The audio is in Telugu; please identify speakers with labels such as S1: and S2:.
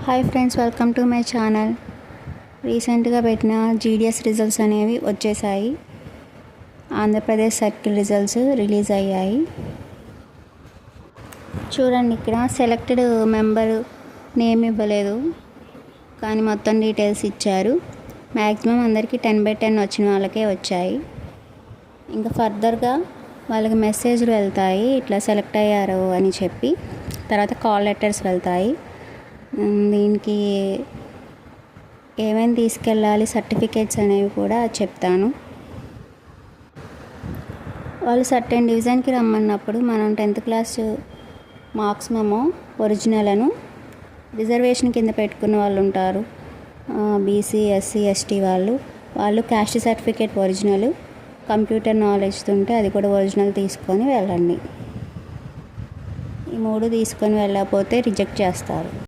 S1: Hi friends, welcome to my channel. రీసెంట్గా పెట్టిన జీడిఎస్ రిజల్ట్స్ అనేవి వచ్చేసాయి. ఆంధ్రప్రదేశ్ సర్కిల్ రిజల్ట్స్ రిలీజ్ అయ్యాయి. చూడండి, ఇక్కడ సెలెక్టెడ్ మెంబర్ నేమ్ ఇవ్వలేదు, కానీ మొత్తం డీటెయిల్స్ ఇచ్చారు. మ్యాక్సిమం అందరికీ 10/10 వచ్చిన వాళ్ళకే వచ్చాయి. ఇంకా ఫర్దర్గా వాళ్ళకి మెసేజ్లు వెళ్తాయి, ఇట్లా సెలెక్ట్ అయ్యారు అని చెప్పి. తర్వాత కాల్ లెటర్స్ వెళ్తాయి. దీనికి ఏమేమి తీసుకెళ్ళాలి, సర్టిఫికేట్స్ అనేవి కూడా చెప్తాను. వాళ్ళు సర్టెన్ డివిజన్కి రమ్మన్నప్పుడు మనం 10th క్లాస్ మార్క్స్ మెమో ఒరిజినల్ను రిజర్వేషన్ కింద పెట్టుకున్న వాళ్ళు ఉంటారు, బీసీ ఎస్సీ ఎస్టీ వాళ్ళు caste certificate original, computer knowledge ఉంటే అది కూడా ఒరిజినల్ తీసుకొని వెళ్ళండి. ఈ 3 తీసుకొని వెళ్ళకపోతే రిజెక్ట్ చేస్తారు.